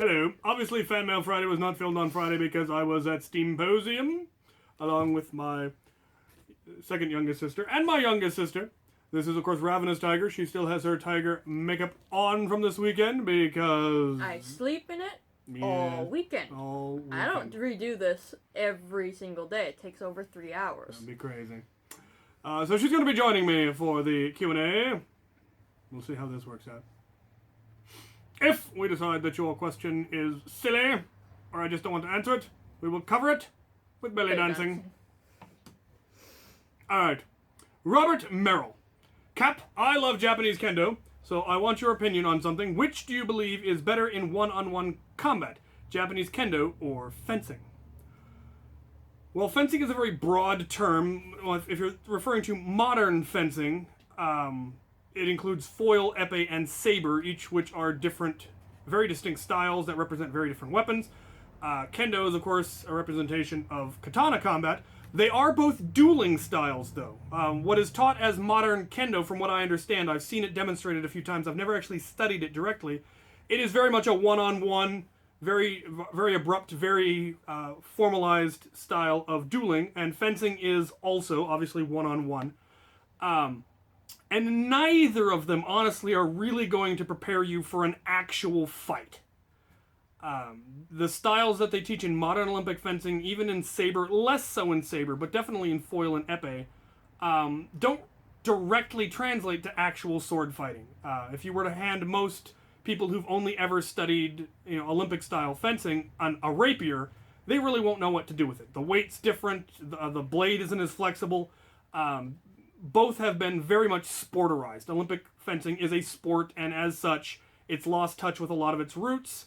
Hello. Obviously, Fanmail Friday was not filmed on Friday because I was at Steamposium, along with my second youngest sister and my youngest sister. This is, of course, Ravenous Tiger. She still has her tiger makeup on from this weekend because... I sleep in it all weekend. I don't redo this every single day. It takes over 3 hours. That'd be crazy. So she's going to be joining me for the Q&A. We'll see how this works out. If we decide that your question is silly, or I just don't want to answer it, we will cover it with belly dancing. Alright. Robert Merrill. Cap, I love Japanese Kendo, so I want your opinion on something. Which do you believe is better in one-on-one combat? Japanese Kendo or fencing? Well, fencing is a very broad term. If you're referring to modern fencing, it includes foil, epee, and saber, each which are different, very distinct styles that represent very different weapons. Kendo is, of course, a representation of katana combat. They are both dueling styles, though. What is taught as modern Kendo, from what I understand, I've seen it demonstrated a few times, I've never actually studied it directly, it is very much a one-on-one, very, very abrupt, very formalized style of dueling, and fencing is also, obviously, one-on-one. And neither of them, honestly, are really going to prepare you for an actual fight. The styles that they teach in modern Olympic fencing, even in saber, less so in saber, but definitely in foil and epee, don't directly translate to actual sword fighting. If you were to hand most people who've only ever studied, Olympic-style fencing on a rapier, they really won't know what to do with it. The weight's different, the blade isn't as flexible. Both have been very much sporterized. Olympic fencing is a sport, and as such, it's lost touch with a lot of its roots.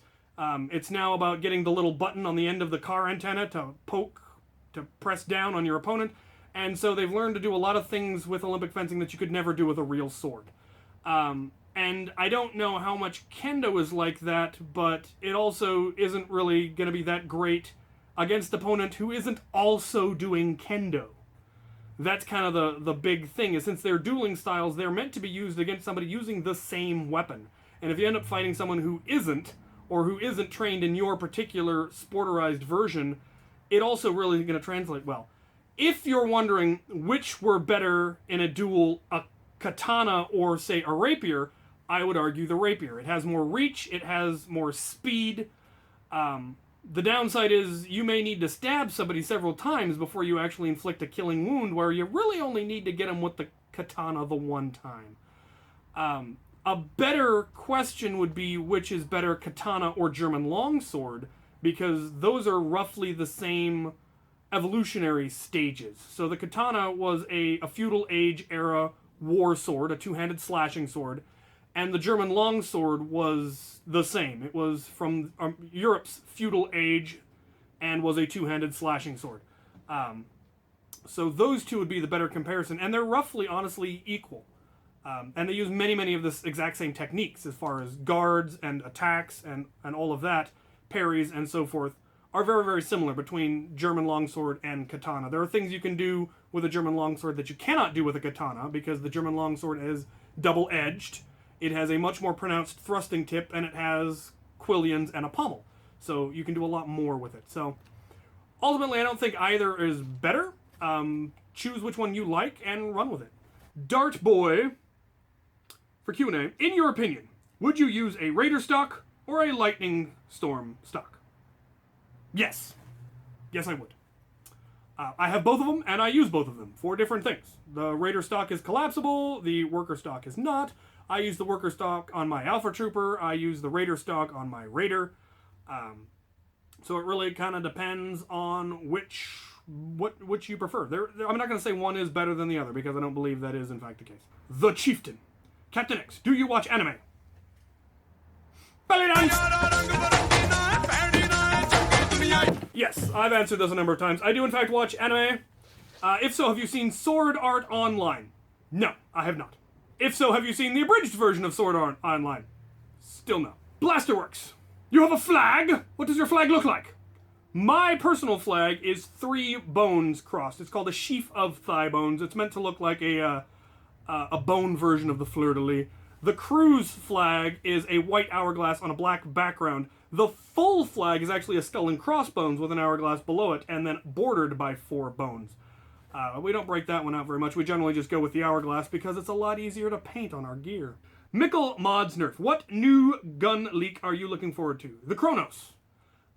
It's now about getting the little button on the end of the car antenna to press down on your opponent. And so they've learned to do a lot of things with Olympic fencing that you could never do with a real sword. And I don't know how much Kendo is like that, but it also isn't really going to be that great against an opponent who isn't also doing Kendo. That's kind of the big thing, is since they're dueling styles, they're meant to be used against somebody using the same weapon. And if you end up fighting someone who isn't, or who isn't trained in your particular sporterized version, it also really isn't going to translate well. If you're wondering which were better in a duel, a katana or, say, a rapier, I would argue the rapier. It has more reach, it has more speed. The downside is you may need to stab somebody several times before you actually inflict a killing wound, where you really only need to get them with the katana the one time. A better question would be which is better, katana or German longsword, because those are roughly the same evolutionary stages. So the katana was a feudal age era war sword, a two-handed slashing sword, and the German longsword was the same. It was from Europe's feudal age and was a two-handed slashing sword. So those two would be the better comparison, and they're roughly, honestly, equal. And they use many of the exact same techniques as far as guards and attacks and all of that, parries and so forth, are very, very similar between German longsword and katana. There are things you can do with a German longsword that you cannot do with a katana, because the German longsword is double-edged. It has a much more pronounced thrusting tip, and it has quillions and a pommel. So you can do a lot more with it. So ultimately, I don't think either is better. Choose which one you like and run with it. Dart Boy, for Q&A, in your opinion, would you use a Raider stock or a Lightning Storm stock? Yes. Yes, I would. I have both of them, and I use both of them for different things. The Raider stock is collapsible, the Worker stock is not. I use the Worker stock on my Alpha Trooper, I use the Raider stock on my Raider. So it really kind of depends on which you prefer. I'm not going to say one is better than the other, because I don't believe that is in fact the case. The Chieftain. Captain X, do you watch anime? Belly dance! Yes, I've answered this a number of times. I do in fact watch anime. If so, have you seen Sword Art Online? No, I have not. If so, have you seen the abridged version of Sword Art Online? Still no. Blasterworks. You have a flag? What does your flag look like? My personal flag is 3 bones crossed. It's called a sheaf of thigh bones. It's meant to look like a bone version of the fleur-de-lis. The crew's flag is a white hourglass on a black background. The full flag is actually a skull and crossbones with an hourglass below it, and then bordered by 4 bones. We don't break that one out very much. We generally just go with the hourglass because it's a lot easier to paint on our gear. Mickle Mods Nerf. What new gun leak are you looking forward to? The Kronos.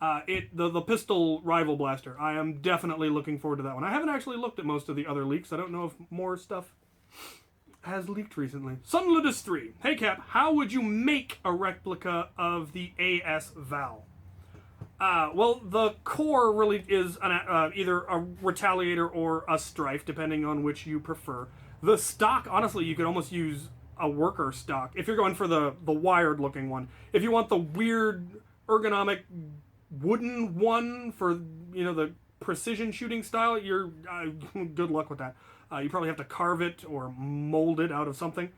The pistol rival blaster. I am definitely looking forward to that one. I haven't actually looked at most of the other leaks. I don't know if more stuff has leaked recently. Sunlidus 3. Hey Cap, how would you make a replica of the AS Val? Well, the core really is either a Retaliator or a Strife, depending on which you prefer. The stock, honestly, you could almost use a worker stock if you're going for the wired looking one. If you want the weird ergonomic wooden one for, you know, the precision shooting style, you're good luck with that. You probably have to carve it or mold it out of something.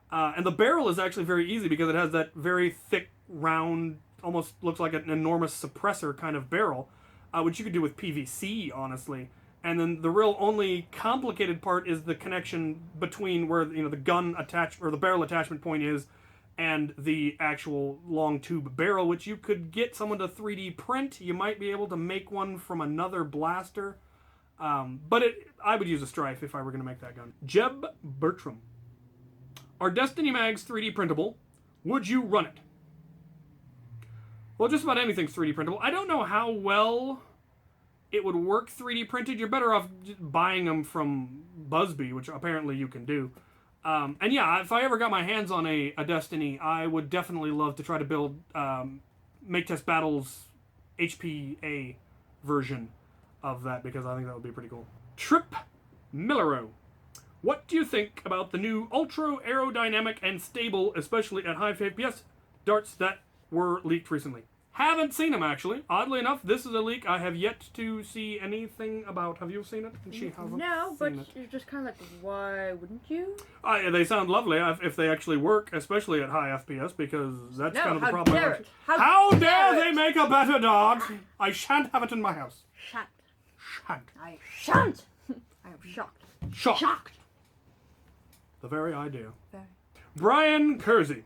And the barrel is actually very easy because it has that very thick, round, almost looks like an enormous suppressor kind of barrel, which you could do with PVC, honestly. And then the real only complicated part is the connection between where, you know, the gun attach or the barrel attachment point is and the actual long tube barrel, which you could get someone to 3D print. You might be able to make one from another blaster. But I would use a Strife if I were going to make that gun. Jeb Bertram. Are Destiny mags 3D printable? Would you run it? Well, just about anything's 3D printable. I don't know how well it would work 3D printed. You're better off just buying them from Busby, which apparently you can do. And yeah, if I ever got my hands on a Destiny, I would definitely love to try to build Make Test Battles HPA version of that, because I think that would be pretty cool. Trip Millero. What do you think about the new ultra aerodynamic and stable, especially at high FPS, darts that were leaked recently? Haven't seen them, actually. Oddly enough, this is a leak I have yet to see anything about. Have you seen it? No, but you're just kind of like, why wouldn't you? They sound lovely if they actually work, especially at high FPS, because that's kind of the problem. How dare they make a better dart? I shan't have it in my house. Shan't. I shan't. I am shocked. Shocked. The very idea. Brian Kersey.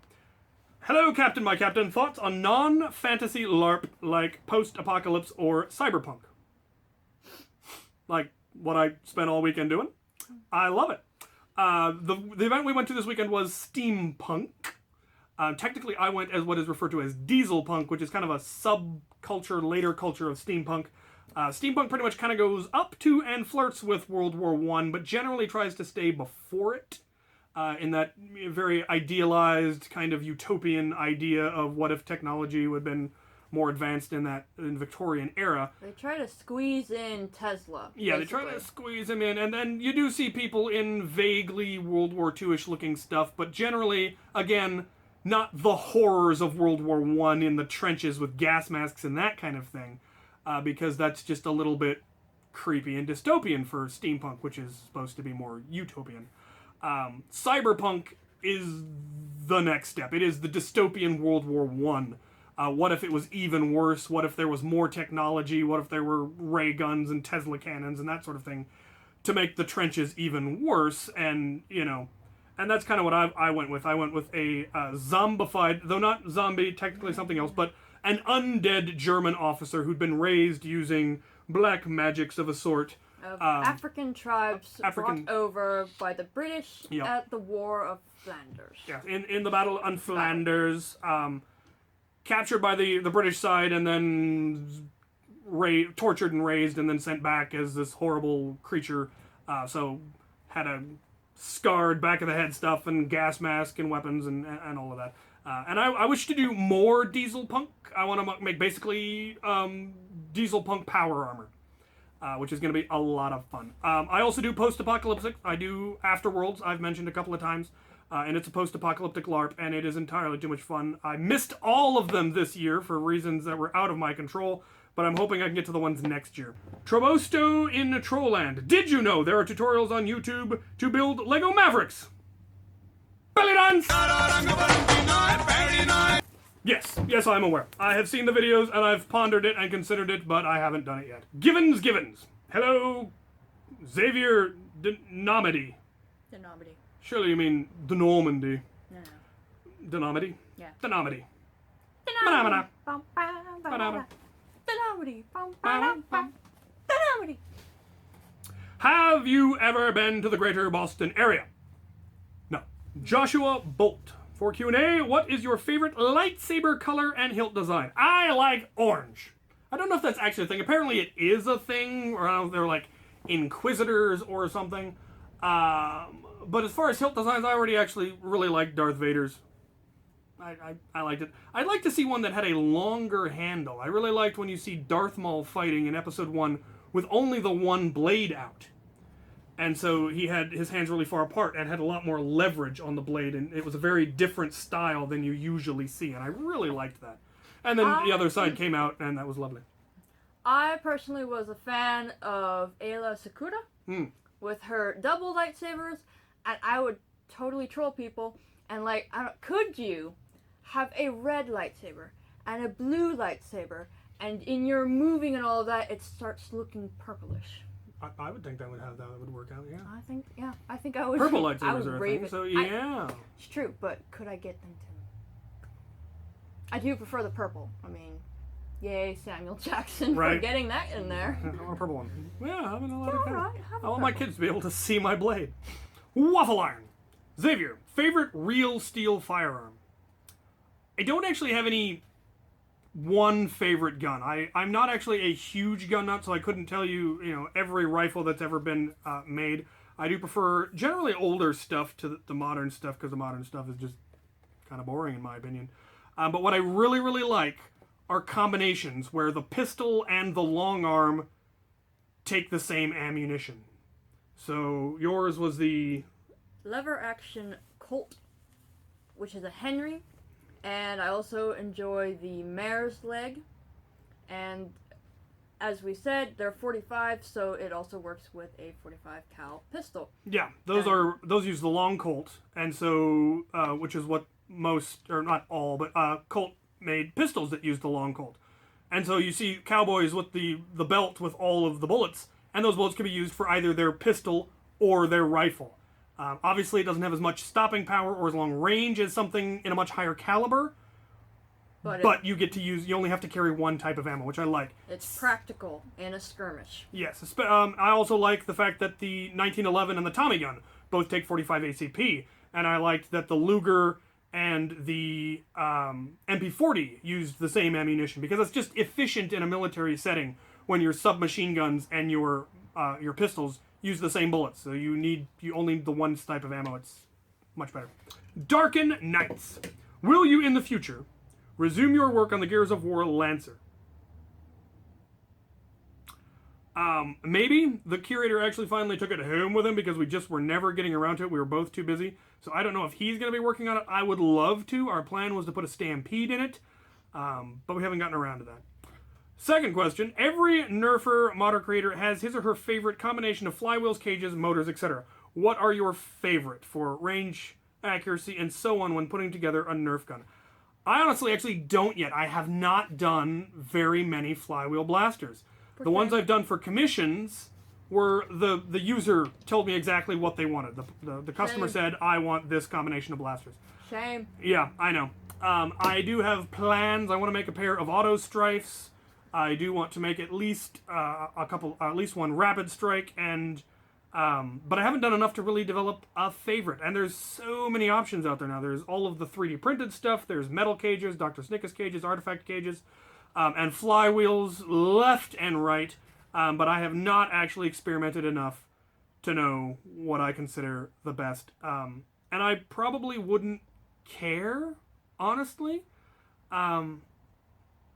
Hello, Captain, my Captain. Thoughts on non-fantasy LARP like post-apocalypse or cyberpunk? Like what I spent all weekend doing? I love it. The event we went to this weekend was Steampunk. Technically, I went as what is referred to as dieselpunk, which is kind of a subculture, later culture of steampunk. Steampunk pretty much kind of goes up to and flirts with World War I, but generally tries to stay before it. In that very idealized kind of utopian idea of what if technology would have been more advanced in Victorian era. They try to squeeze in Tesla. Yeah, basically. They try to squeeze him in, and then you do see people in vaguely World War II-ish looking stuff, but generally, again, not the horrors of World War I in the trenches with gas masks and that kind of thing, because that's just a little bit creepy and dystopian for steampunk, which is supposed to be more utopian. Cyberpunk is the next step. It is the dystopian World War I. What if it was even worse? What if there was more technology? What if there were ray guns and Tesla cannons and that sort of thing to make the trenches even worse? And, you know, and that's kind of what I went with. I went with a zombified, though not zombie, technically something else, but an undead German officer who'd been raised using black magics of a sort. Of African tribes brought over by the British at the War of Flanders. Yeah, in the battle on Flanders, captured by the British side and then tortured and raised and then sent back as this horrible creature. So had a scarred back of the head stuff and gas mask and weapons and all of that. And I wish to do more dieselpunk. I want to make basically dieselpunk power armor. Which is going to be a lot of fun. I also do post-apocalyptic. I do Afterworlds, I've mentioned a couple of times. And it's a post-apocalyptic LARP, and it is entirely too much fun. I missed all of them this year for reasons that were out of my control, but I'm hoping I can get to the ones next year. Trobosto in Trollland. Did you know there are tutorials on YouTube to build Lego Mavericks? Belly dance! Yes, I'm aware. I have seen the videos, and I've pondered it and considered it, but I haven't done it yet. Givens. Hello, Xavier Denomedy. Surely you mean Denormandy. No. Denomedy? Yeah. Denomedy. Have you ever been to the greater Boston area? No. Joshua Bolt. For Q&A, what is your favorite lightsaber color and hilt design? I like orange. I don't know if that's actually a thing. Apparently it is a thing, or they're like Inquisitors or something. But as far as hilt designs, I already actually really like Darth Vader's. I liked it. I'd like to see one that had a longer handle. I really liked when you see Darth Maul fighting in Episode 1 with only the one blade out. And so he had his hands really far apart and had a lot more leverage on the blade, and it was a very different style than you usually see, and I really liked that. And then the other side came out, and that was lovely. I personally was a fan of Ayla Sakura with her double lightsabers, and I would totally troll people, and like, could you have a red lightsaber and a blue lightsaber, and in your moving and all of that, it starts looking purplish? I would think that would work out, yeah. I think I would. Purple lightsabers are a thing, so yeah. It's true, but could I get them to? I do prefer the purple. I mean, yay, Samuel Jackson for getting that in there. I want a purple one. Yeah, having a lot of color. I want my kids to be able to see my blade. Waffle iron. Xavier, favorite real steel firearm? I don't actually have any one favorite gun. I'm not actually a huge gun nut, so I couldn't tell you, every rifle that's ever been made. I do prefer generally older stuff to the modern stuff, because the modern stuff is just kind of boring in my opinion. But what I really, really like are combinations where the pistol and the long arm take the same ammunition. So yours was the lever action Colt, which is a Henry. And I also enjoy the mare's leg, and as we said, they're 45, so it also works with a 45 cal pistol. Yeah, those use the long Colt, and so which is what most, or not all, but Colt made pistols that use the long Colt, and so you see cowboys with the belt with all of the bullets, and those bullets can be used for either their pistol or their rifle. Obviously, it doesn't have as much stopping power or as long range as something in a much higher caliber. But you get to you only have to carry one type of ammo, which I like. It's practical in a skirmish. Yes. I also like the fact that the 1911 and the Tommy gun both take 45 ACP. And I liked that the Luger and the MP40 used the same ammunition, because it's just efficient in a military setting when your submachine guns and your pistols use the same bullets, so you only need the one type of ammo. It's much better. Darken Knights. Will you in the future resume your work on the Gears of War Lancer? Maybe. The curator actually finally took it home with him because we just were never getting around to it. We were both too busy. So I don't know if he's going to be working on it. I would love to. Our plan was to put a Stampede in it, but we haven't gotten around to that. Second question, every Nerfer modder creator has his or her favorite combination of flywheels, cages, motors, etc. What are your favorite for range, accuracy, and so on when putting together a Nerf gun? I honestly actually don't yet. I have not done very many flywheel blasters. The ones I've done for commissions were the user told me exactly what they wanted. The customer said, I want this combination of blasters. Shame. Yeah, I know. I do have plans. I want to make a pair of auto strifes. I do want to make at least at least one rapid strike, and but I haven't done enough to really develop a favorite. And there's so many options out there now. There's all of the 3D printed stuff. There's metal cages, Dr. Snickus cages, artifact cages, and flywheels left and right. But I have not actually experimented enough to know what I consider the best. And I probably wouldn't care, honestly.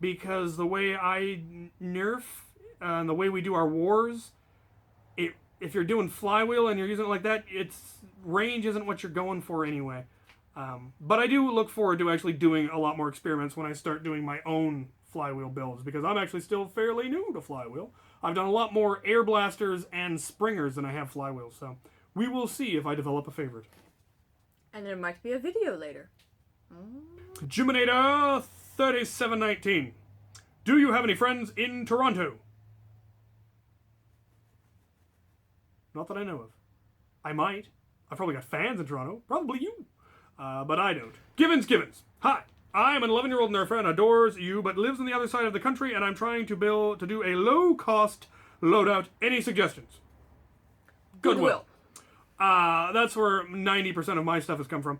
Because the way I nerf and the way we do our wars, if you're doing flywheel and you're using it like that, range isn't what you're going for anyway. But I do look forward to actually doing a lot more experiments when I start doing my own flywheel builds, because I'm actually still fairly new to flywheel. I've done a lot more air blasters and springers than I have flywheels, so we will see if I develop a favorite. And there might be a video later. Juminator 3719. Do you have any friends in Toronto? Not that I know of. I might. I've probably got fans in Toronto. Probably you. But I don't. Givens. Hi. I'm an 11-year-old Nerfer and adores you, but lives on the other side of the country, and I'm trying to do a low-cost loadout. Any suggestions? Goodwill. That's where 90% of my stuff has come from.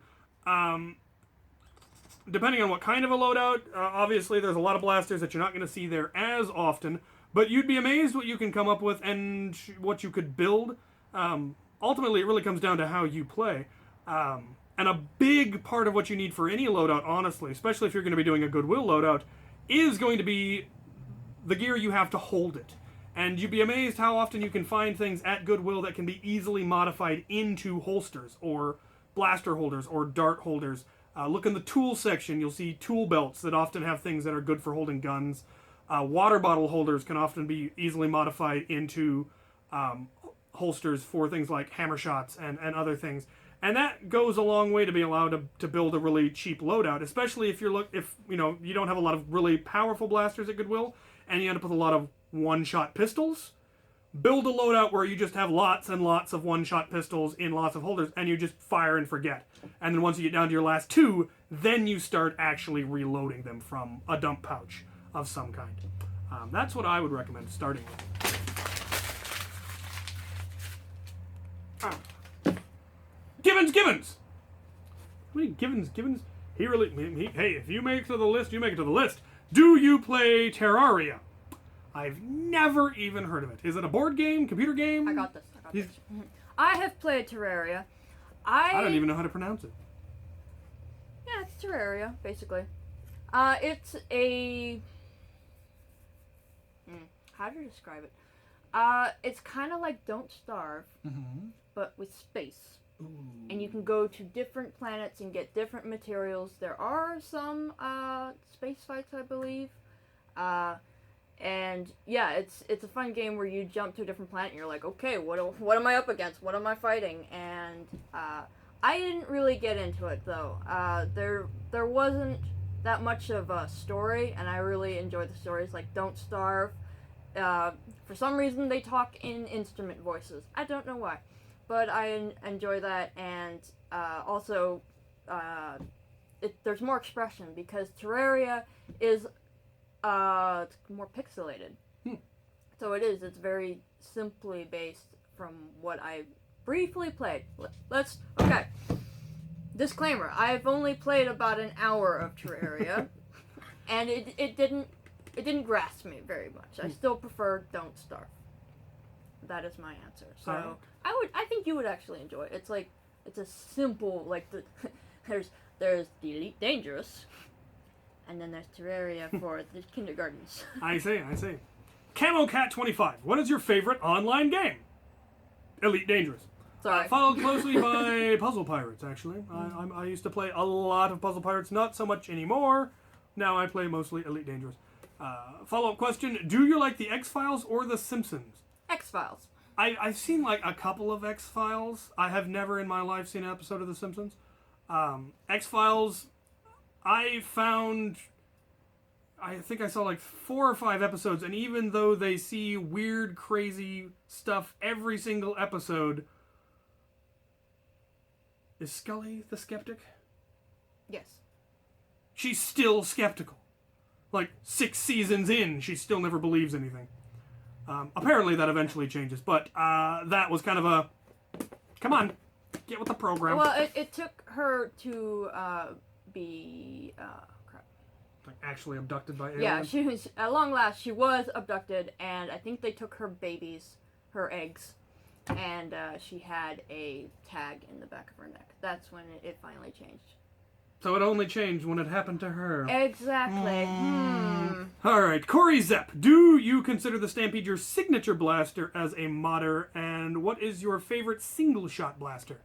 Depending on what kind of a loadout, obviously there's a lot of blasters that you're not going to see there as often, but you'd be amazed what you can come up with and what you could build. Ultimately, it really comes down to how you play. And a big part of what you need for any loadout, honestly, especially if you're going to be doing a Goodwill loadout, is going to be the gear you have to hold it. And you'd be amazed how often you can find things at Goodwill that can be easily modified into holsters, or blaster holders, or dart holders. Look in the tool section, you'll see tool belts that often have things that are good for holding guns. Water bottle holders can often be easily modified into holsters for things like hammer shots and other things. And that goes a long way to be allowed to build a really cheap loadout, especially if you don't have a lot of really powerful blasters at Goodwill, and you end up with a lot of one-shot pistols. Build a loadout where you just have lots and lots of one-shot pistols in lots of holders, and you just fire and forget. And then once you get down to your last two, then you start actually reloading them from a dump pouch of some kind. That's what I would recommend starting with. Givens! How many Givens? Hey, if you make it to the list, you make it to the list. Do you play Terraria? I've never even heard of it. Is it a board game, computer game? I got this. I have played Terraria. I don't even know how to pronounce it. Yeah, it's Terraria, basically. It's a... how do you describe it? It's kind of like Don't Starve, but with space. Ooh. And you can go to different planets and get different materials. There are some space fights, I believe. And yeah, it's a fun game where you jump to a different planet and you're like, okay, what am I up against? What am I fighting? And I didn't really get into it though. There wasn't that much of a story, and I really enjoyed the stories. Like Don't Starve. For some reason, they talk in instrument voices. I don't know why, but I enjoy that, and also there's more expression because Terraria is more pixelated. So it's very simply based from what I briefly played. Okay. Disclaimer, I've only played about an hour of Terraria, and it didn't grasp me very much. I still prefer Don't Starve. That is my answer. So I think you would actually enjoy it. It's a simple, there's the Elite Dangerous, and then there's Terraria for the kindergartens. I see. Camo Cat 25. What is your favorite online game? Elite Dangerous. Sorry. Followed closely by Puzzle Pirates, actually. I used to play a lot of Puzzle Pirates, not so much anymore. Now I play mostly Elite Dangerous. Follow-up question, do you like the X-Files or the Simpsons? X-Files. I've seen a couple of X-Files. I have never in my life seen an episode of the Simpsons. X-Files, I think I saw 4 or 5 episodes, and even though they see weird, crazy stuff every single episode... Is Scully the skeptic? Yes. She's still skeptical. 6 seasons in, she still never believes anything. Apparently that eventually changes, but that was kind of a... Come on, get with the program. Well, it took her to be... crap. Actually abducted by aliens? Yeah, she was... At long last, she was abducted, and I think they took her babies, her eggs, and she had a tag in the back of her neck. That's when it finally changed. So it only changed when it happened to her. Exactly. Alright, Corey Zepp. Do you consider the Stampede your signature blaster as a modder? And what is your favorite single-shot blaster?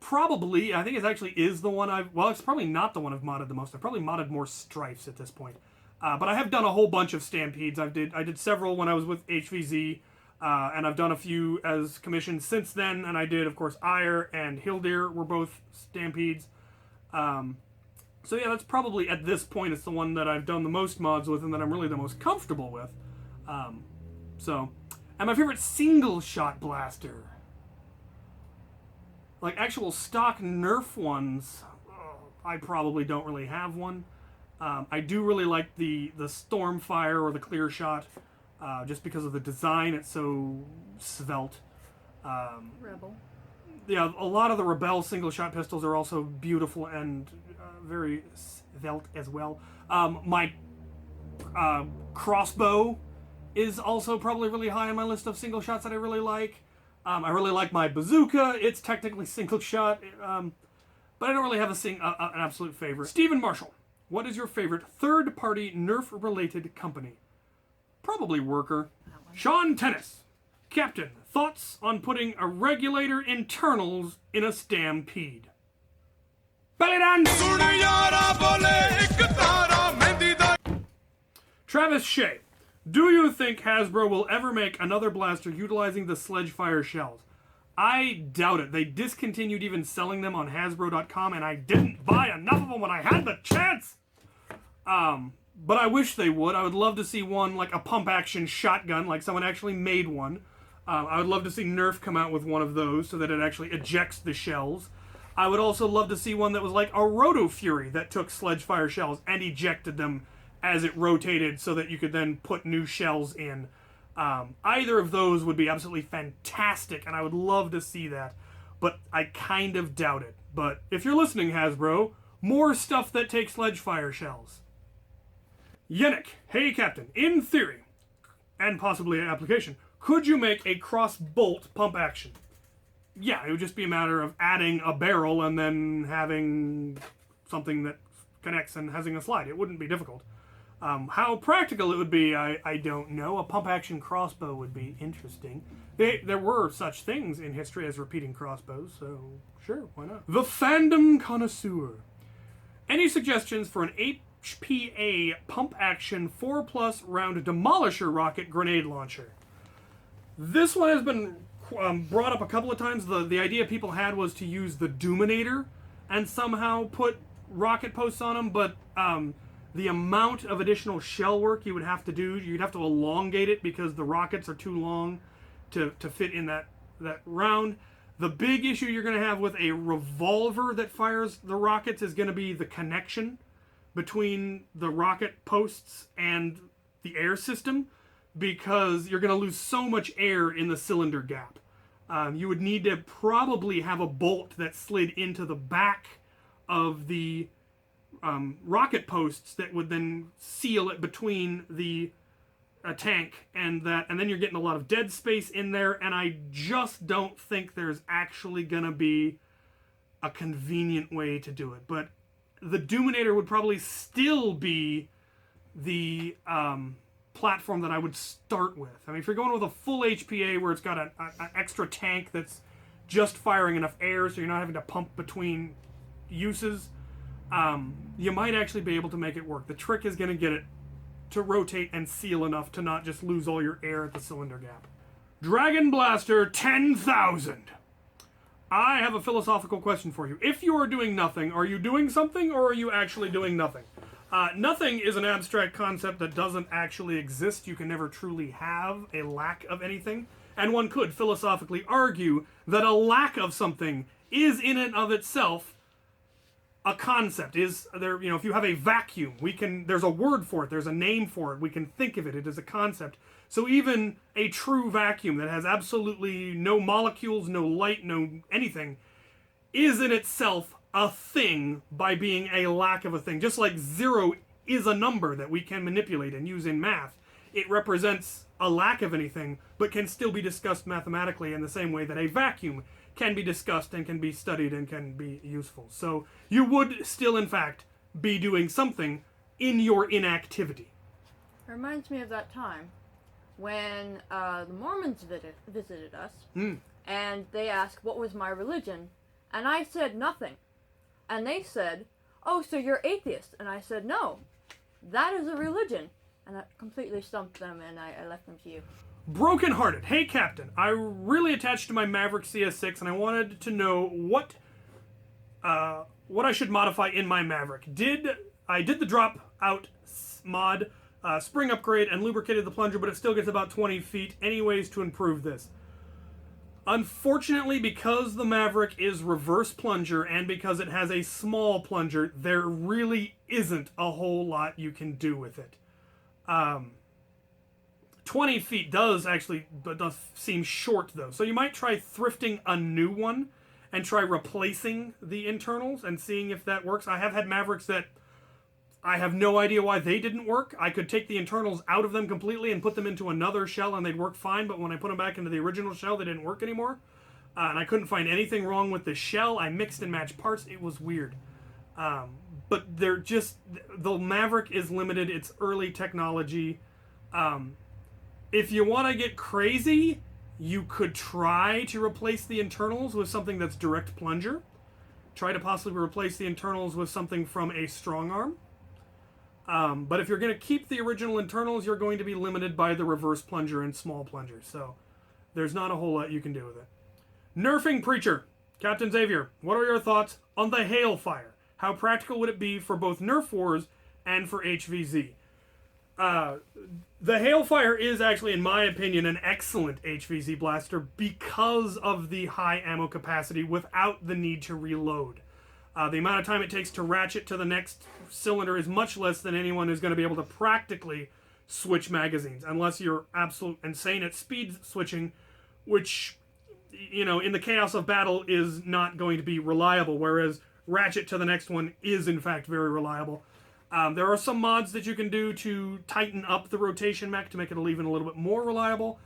Probably. I think it actually is the one I've... Well, it's probably not the one I've modded the most. I've probably modded more Strifes at this point. But I have done a whole bunch of Stampedes. I did several when I was with HVZ. And I've done a few as commissions since then. And I did, of course, Ire and Hildir were both Stampedes. So yeah, that's probably, at this point, it's the one that I've done the most mods with and that I'm really the most comfortable with. And my favorite single-shot blaster. Actual stock Nerf ones. I probably don't really have one. I do really like the Stormfire or the Clear Shot, just because of the design. It's so svelte. Rebel. Yeah, a lot of the Rebel single-shot pistols are also beautiful and very svelte as well. My crossbow is also probably really high on my list of single shots that I really like. I really like my bazooka. It's technically single shot, but I don't really have an absolute favorite. Stephen Marshall, what is your favorite third-party Nerf-related company? Probably Worker. Sean Tennis, Captain, thoughts on putting a regulator internals in a Stampede? Belly dance! Travis Shea, do you think Hasbro will ever make another blaster utilizing the Sledgefire shells? I doubt it. They discontinued even selling them on Hasbro.com, and I didn't buy enough of them when I had the chance. But I wish they would. I would love to see one, like a pump-action shotgun, like someone actually made one. I would love to see Nerf come out with one of those so that it actually ejects the shells. I would also love to see one that was like a Roto Fury that took Sledgefire shells and ejected them as it rotated so that you could then put new shells in. Either of those would be absolutely fantastic, and I would love to see that, but I kind of doubt it. But if you're listening, Hasbro, more stuff that takes Sledgefire shells. Yannick, hey Captain, in theory, and possibly an application, could you make a cross-bolt pump action? Yeah, it would just be a matter of adding a barrel and then having something that connects and having a slide. It wouldn't be difficult. How practical it would be, I don't know. A pump-action crossbow would be interesting. There were such things in history as repeating crossbows, so sure, why not? The Fandom Connoisseur. Any suggestions for an HPA pump-action 4+ round Demolisher rocket grenade launcher? This one has been brought up a couple of times. The idea people had was to use the Doominator and somehow put rocket posts on them, but the amount of additional shell work you would have to do, you'd have to elongate it because the rockets are too long to fit in that round. The big issue you're going to have with a revolver that fires the rockets is going to be the connection between the rocket posts and the air system, because you're going to lose so much air in the cylinder gap. You would need to probably have a bolt that slid into the back of the rocket posts that would then seal it between the tank and that, and then you're getting a lot of dead space in there, and I just don't think there's actually going to be a convenient way to do it. But the Doominator would probably still be the platform that I would start with. I mean, if you're going with a full HPA where it's got an extra tank that's just firing enough air so you're not having to pump between uses, you might actually be able to make it work. The trick is going to get it to rotate and seal enough to not just lose all your air at the cylinder gap. Dragon Blaster 10,000. I have a philosophical question for you. If you are doing nothing, are you doing something, or are you actually doing nothing? Nothing is an abstract concept that doesn't actually exist. You can never truly have a lack of anything. And one could philosophically argue that a lack of something is in and of itself a concept. Is there, if you have a vacuum, there's a word for it, there's a name for it, we can think of it, it is a concept. So even a true vacuum that has absolutely no molecules, no light, no anything, is in itself a thing by being a lack of a thing. Just like 0 is a number that we can manipulate and use in math. It represents a lack of anything, but can still be discussed mathematically in the same way that a vacuum can be discussed and can be studied and can be useful. So you would still, in fact, be doing something in your inactivity. It reminds me of that time when the Mormons visited us, and they asked what was my religion, and I said nothing. And they said, "Oh, so you're atheist?" And I said, "No, that is a religion." And that completely stumped them, and I left them to you. Brokenhearted. Hey, Captain. I really attached to my Maverick CS6, and I wanted to know what I should modify in my Maverick. I did the drop out mod, spring upgrade, and lubricated the plunger, but it still gets about 20 feet. Any ways to improve this? Unfortunately, because the Maverick is reverse plunger and because it has a small plunger, there really isn't a whole lot you can do with it. 20 feet does seem short, though. So you might try thrifting a new one and try replacing the internals and seeing if that works. I have had Mavericks that I have no idea why they didn't work. I could take the internals out of them completely and put them into another shell and they'd work fine, but when I put them back into the original shell, they didn't work anymore. And I couldn't find anything wrong with the shell. I mixed and matched parts. It was weird. But they're just... The Maverick is limited. It's early technology. If you want to get crazy, you could try to replace the internals with something that's direct plunger. Try to possibly replace the internals with something from a strong arm. But if you're going to keep the original internals, you're going to be limited by the reverse plunger and small plunger. So there's not a whole lot you can do with it. Nerfing Preacher. Captain Xavier, what are your thoughts on the Hailfire? How practical would it be for both Nerf Wars and for HVZ? The Hailfire is actually, in my opinion, an excellent HVZ blaster because of the high ammo capacity without the need to reload. The amount of time it takes to ratchet to the next cylinder is much less than anyone is going to be able to practically switch magazines, unless you're absolute insane at speed switching, which, you know, in the chaos of battle is not going to be reliable, whereas ratchet to the next one is, in fact, very reliable. There are some mods that you can do to tighten up the rotation mech to make it even a little bit more reliable.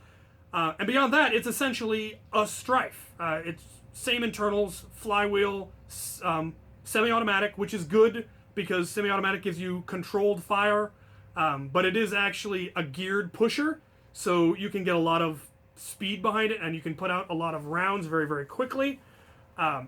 And beyond that, it's essentially a Strife. It's same internals, flywheel, semi-automatic, which is good because semi-automatic gives you controlled fire, but it is actually a geared pusher, so you can get a lot of speed behind it and you can put out a lot of rounds very, very quickly.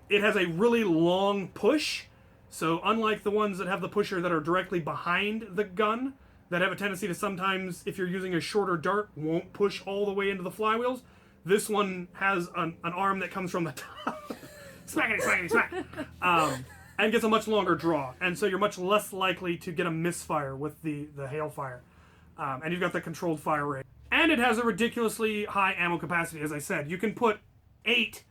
It has a really long push, so unlike the ones that have the pusher that are directly behind the gun, that have a tendency to sometimes, if you're using a shorter dart, won't push all the way into the flywheels, this one has an arm that comes from the top. Smackety, smackety, smack. And gets a much longer draw. And so you're much less likely to get a misfire with the Hailfire. And you've got the controlled fire rate. And it has a ridiculously high ammo capacity, as I said. You can put 8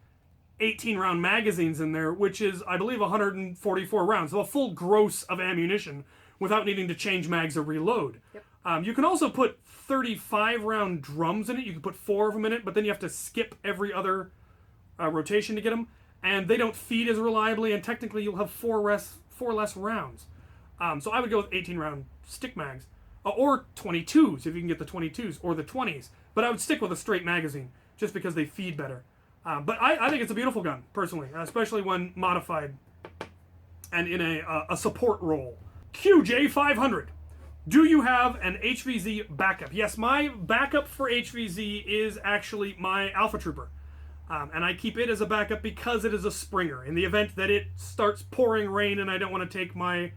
18-round magazines in there, which is, I believe, 144 rounds. So a full gross of ammunition without needing to change mags or reload. Yep. You can also put 35-round drums in it. You can put 4 of them in it, but then you have to skip every other rotation to get them. And they don't feed as reliably, and technically you'll have 4 less rounds. So I would go with 18-round stick mags. Or 22s, if you can get the 22s, or the 20s. But I would stick with a straight magazine, just because they feed better. But I think it's a beautiful gun, personally, especially when modified and in a support role. QJ500. Do you have an HVZ backup? Yes, my backup for HVZ is actually my Alpha Trooper. And I keep it as a backup because it is a Springer. In the event that it starts pouring rain and I don't want to take my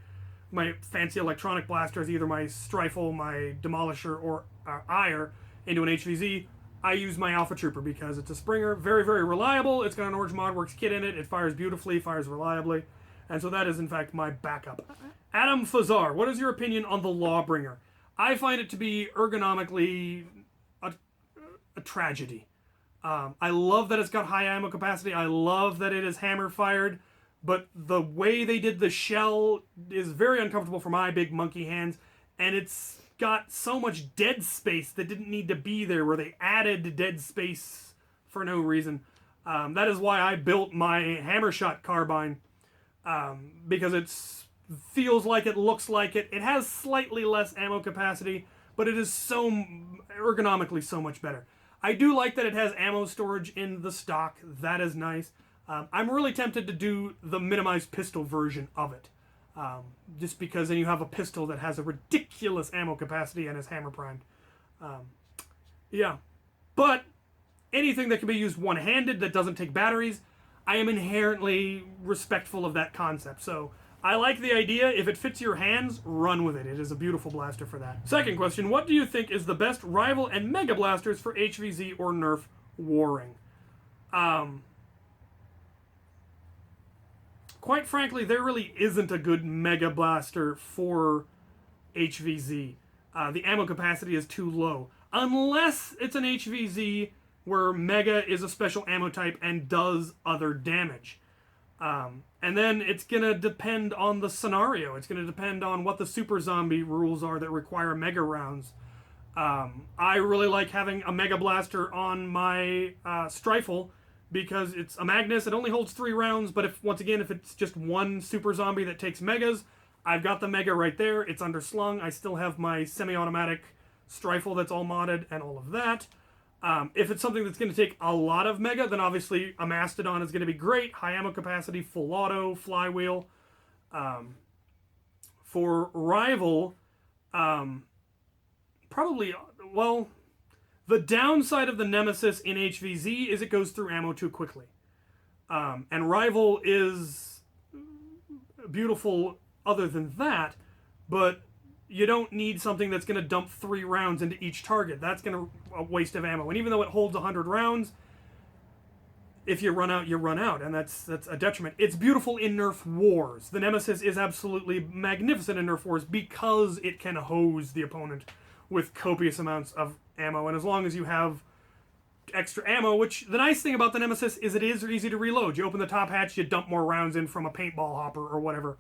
fancy electronic blasters, either my Strifle, my Demolisher, or Ire, into an HVZ, I use my Alpha Trooper because it's a Springer. Very, very reliable. It's got an Orange Modworks kit in it. It fires beautifully, fires reliably. And so that is, in fact, my backup. Adam Fazar, what is your opinion on the Lawbringer? I find it to be ergonomically a tragedy. I love that it's got high ammo capacity. I love that it is hammer fired. But the way they did the shell is very uncomfortable for my big monkey hands. And it's got so much dead space that didn't need to be there, where they added dead space for no reason. That is why I built my Hammershot carbine. Because it feels like it, looks like it. It has slightly less ammo capacity, but it is so ergonomically so much better. I do like that it has ammo storage in the stock. That is nice. I'm really tempted to do the minimized pistol version of it. Just because then you have a pistol that has a ridiculous ammo capacity and is hammer primed. Yeah. But anything that can be used one-handed that doesn't take batteries, I am inherently respectful of that concept. So I like the idea. If it fits your hands, run with it. It is a beautiful blaster for that. Second question, what do you think is the best rival and mega blasters for HVZ or Nerf warring? Quite frankly, there really isn't a good mega blaster for HVZ. The ammo capacity is too low. Unless it's an HVZ where Mega is a special ammo type and does other damage. And then it's going to depend on the scenario. It's going to depend on what the Super Zombie rules are that require Mega rounds. I really like having a Mega Blaster on my Strifle because it's a Magnus. It only holds 3 rounds, but if it's just one Super Zombie that takes Megas, I've got the Mega right there. It's underslung. I still have my semi-automatic Strifle that's all modded and all of that. If it's something that's going to take a lot of Mega, then obviously a Mastodon is going to be great. High ammo capacity, full auto, flywheel. For Rival, probably, well, the downside of the Nemesis in HVZ is it goes through ammo too quickly. And Rival is beautiful other than that, but you don't need something that's going to dump 3 rounds into each target. That's going to a waste of ammo. And even though it holds 100 rounds, if you run out, you run out, and that's a detriment. It's beautiful in Nerf Wars. The Nemesis is absolutely magnificent in Nerf Wars because it can hose the opponent with copious amounts of ammo, and as long as you have extra ammo, which the nice thing about the Nemesis is it is easy to reload. You open the top hatch, you dump more rounds in from a paintball hopper or whatever.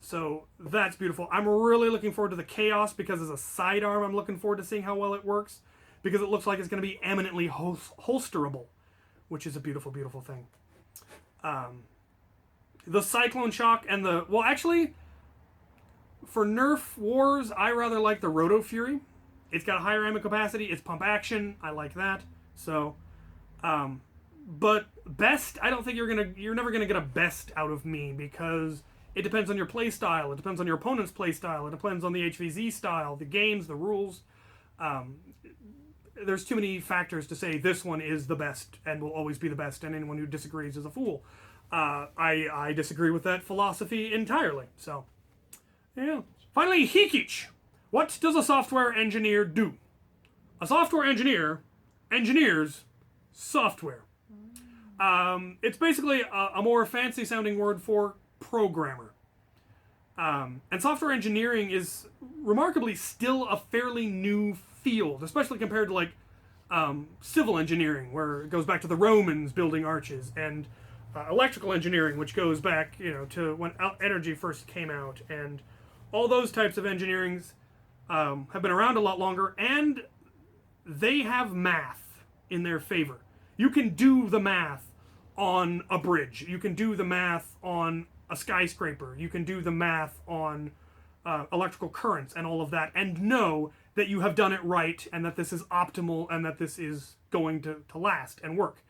So that's beautiful. I'm really looking forward to the Chaos because as a sidearm, I'm looking forward to seeing how well it works because it looks like it's going to be eminently holsterable, which is a beautiful, beautiful thing. The Cyclone Shock and the... Well, actually, for Nerf Wars, I rather like the Roto Fury. It's got a higher ammo capacity. It's pump action. I like that. So, but best, I don't think you're never gonna get a best out of me because it depends on your play style. It depends on your opponent's play style. It depends on the HVZ style, the games, the rules. There's too many factors to say this one is the best and will always be the best, and anyone who disagrees is a fool. I disagree with that philosophy entirely. So, yeah. Finally, Hikich. What does a software engineer do? A software engineer engineers software. It's basically a more fancy-sounding word for programmer. And software engineering is remarkably still a fairly new field, especially compared to like civil engineering, where it goes back to the Romans building arches, and electrical engineering, which goes back, to when energy first came out, and all those types of engineerings have been around a lot longer, and they have math in their favor. You can do the math on a bridge. You can do the math on a skyscraper. You can do the math on electrical currents and all of that, and know that you have done it right, and that this is optimal, and that this is going to last and work.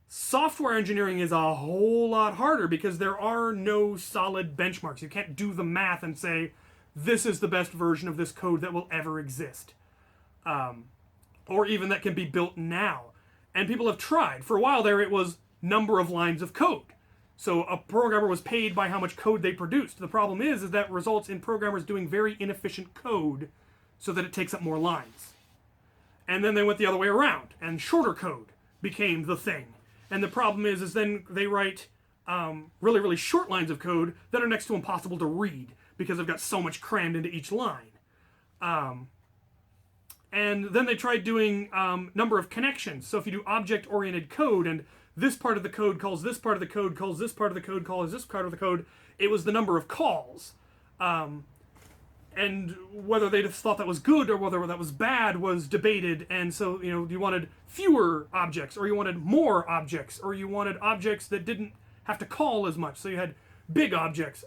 Software engineering is a whole lot harder because there are no solid benchmarks. You can't do the math and say, this is the best version of this code that will ever exist. Or even that can be built now. And people have tried. For a while there, it was number of lines of code. So a programmer was paid by how much code they produced. The problem is that results in programmers doing very inefficient code so that it takes up more lines. And then they went the other way around, and shorter code became the thing. And the problem is then they write really, really short lines of code that are next to impossible to read because they've got so much crammed into each line. And then they tried doing number of connections. So if you do object-oriented code, and this part of the code calls this part of the code, calls this part of the code, calls this part of the code, it was the number of calls. And whether they just thought that was good or whether that was bad was debated. And so, you wanted fewer objects, or you wanted more objects, or you wanted objects that didn't have to call as much. So you had big objects.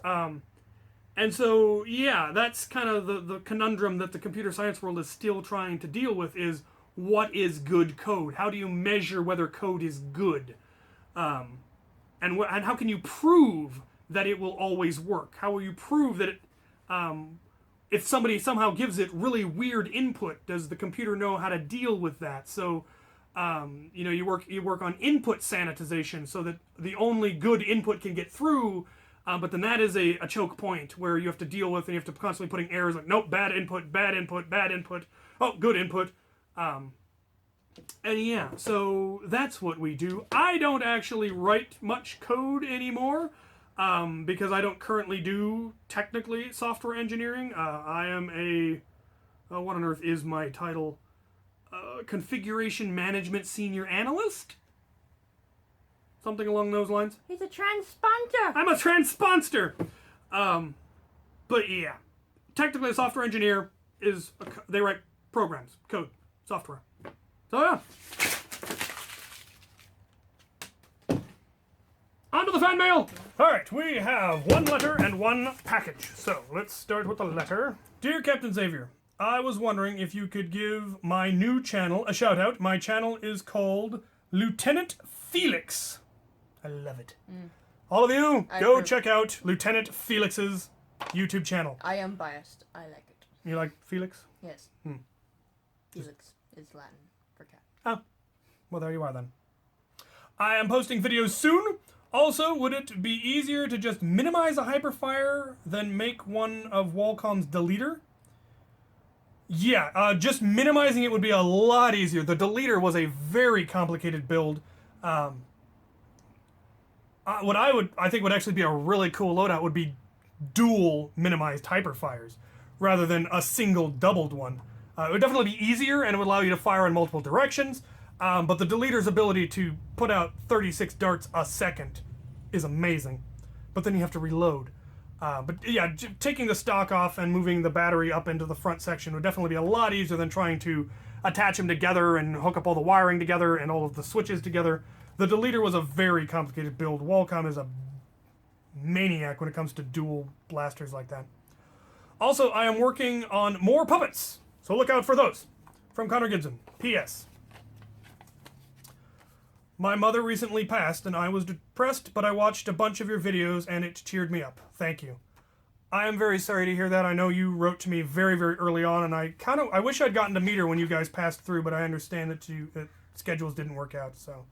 And so, yeah, that's kind of the conundrum that the computer science world is still trying to deal with is, what is good code? How do you measure whether code is good? And how can you prove that it will always work? How will you prove that it... if somebody somehow gives it really weird input, does the computer know how to deal with that? So, you work on input sanitization so that the only good input can get through, but then that is a choke point where you have to deal with, and you have to constantly putting errors like, nope, bad input, oh, good input. And yeah, so that's what we do. I don't actually write much code anymore. Because I don't currently do, technically, software engineering. I am what on earth is my title? configuration management senior analyst? Something along those lines. He's a transponder. I'm a transponster. But yeah, technically a software engineer they write programs, code, software. So yeah. On to the fan mail. All right, we have one letter and one package. So let's start with the letter. Dear Captain Xavier, I was wondering if you could give my new channel a shout out. My channel is called Lieutenant Felix. I love it. All of you, go check out Lieutenant Felix's YouTube channel. I am biased. I like it. You like Felix? Yes. Felix is Latin for cat. Oh, well there you are then. I am posting videos soon. Also, would it be easier to just minimize a hyperfire than make one of Wacom's deleter? Yeah, just minimizing it would be a lot easier. The deleter was a very complicated build. What I think would actually be a really cool loadout would be dual minimized hyperfires rather than a single doubled one. It would definitely be easier and it would allow you to fire in multiple directions, but the deleter's ability to put out 36 darts a second is amazing. But then you have to reload. But yeah, taking the stock off and moving the battery up into the front section would definitely be a lot easier than trying to attach them together and hook up all the wiring together and all of the switches together. The deleter was a very complicated build. Wacom is a maniac when it comes to dual blasters like that. Also, I am working on more puppets, so look out for those. From Connor Gibson. P.S. My mother recently passed and I was depressed, but I watched a bunch of your videos and it cheered me up. Thank you. I am very sorry to hear that. I know you wrote to me very, very early on, and I wish I'd gotten to meet her when you guys passed through, but I understand that schedules didn't work out, so.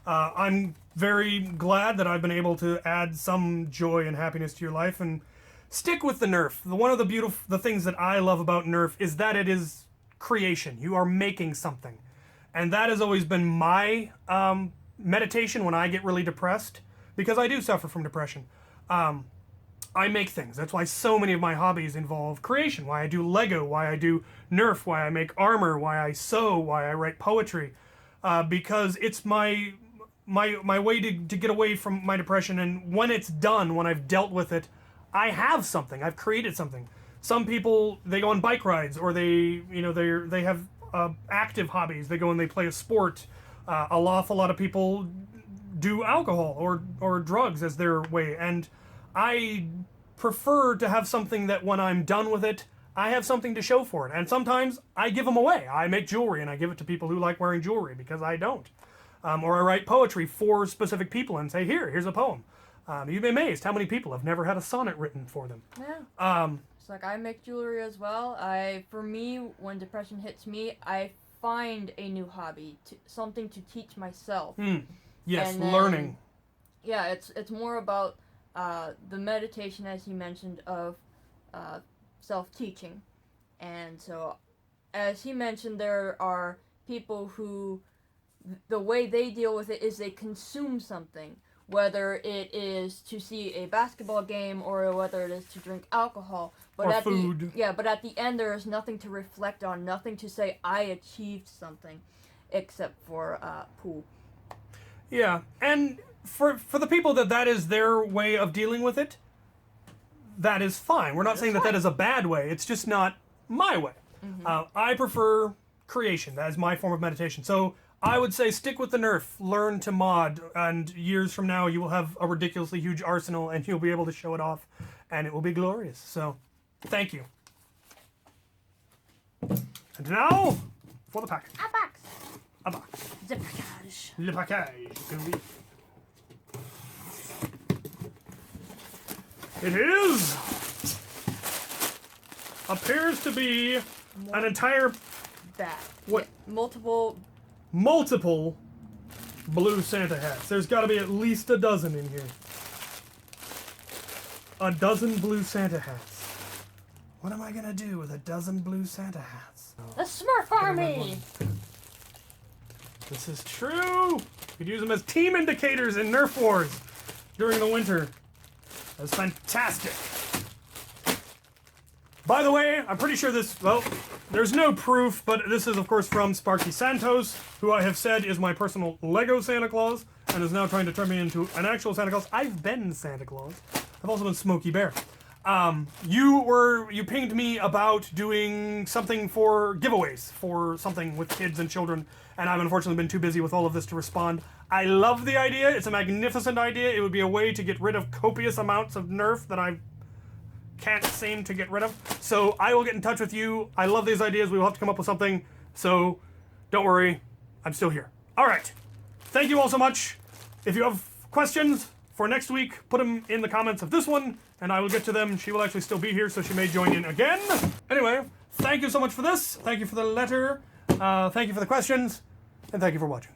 I'm very glad that I've been able to add some joy and happiness to your life, and stick with the Nerf. One of the things that I love about Nerf is that it is creation. You are making something. And that has always been my meditation when I get really depressed, because I do suffer from depression. I make things. That's why so many of my hobbies involve creation. Why I do Lego, why I do Nerf, why I make armor, why I sew, why I write poetry. Because it's my way to get away from my depression, and when it's done, when I've dealt with it, I have something. I've created something. Some people, they go on bike rides, or they have active hobbies. They go and they play a sport. An awful lot of people do alcohol or drugs as their way, and I prefer to have something that when I'm done with it, I have something to show for it. And sometimes I give them away. I make jewelry and I give it to people who like wearing jewelry because I don't. Or I write poetry for specific people and say, here's a poem. You'd be amazed how many people have never had a sonnet written for them. Yeah. It's like I make jewelry as well. For me, when depression hits me, I find a new hobby, something to teach myself. Yes, and then, learning. Yeah, it's more about the meditation, as he mentioned, of self-teaching. And so, as he mentioned, there are people who, the way they deal with it is they consume something, whether it is to see a basketball game or whether it is to drink alcohol. But or at food. But at the end there is nothing to reflect on, nothing to say, I achieved something, except for pool. Yeah, and for the people that is their way of dealing with it, that is fine. We're not saying that is a bad way. It's just not my way. Mm-hmm. I prefer creation. That is my form of meditation. So I would say stick with the Nerf, learn to mod, and years from now you will have a ridiculously huge arsenal and you'll be able to show it off, and it will be glorious. So, thank you. And now, for the package. A box. A box. The package. Le package. It appears to be an entire... That. What? Yeah, multiple blue Santa hats. There's got to be at least a dozen in here. A dozen blue Santa hats. What am I going to do with a dozen blue Santa hats? The Smurf Army! This is true! You could use them as team indicators in Nerf Wars during the winter. That's fantastic. By the way, I'm pretty sure this, well, there's no proof, but this is, of course, from Sparky Santos, who I have said is my personal Lego Santa Claus, and is now trying to turn me into an actual Santa Claus. I've been Santa Claus. I've also been Smokey Bear. You pinged me about doing something for giveaways for something with kids and children, and I've unfortunately been too busy with all of this to respond. I love the idea. It's a magnificent idea. It would be a way to get rid of copious amounts of Nerf that I can't seem to get rid of. So I will get in touch with you. I love these ideas. We will have to come up with something. So don't worry. I'm still here. All right. Thank you all so much. If you have questions for next week, put them in the comments of this one, and I will get to them. She will actually still be here, so she may join in again. Anyway, thank you so much for this. Thank you for the letter. Thank you for the questions. And thank you for watching.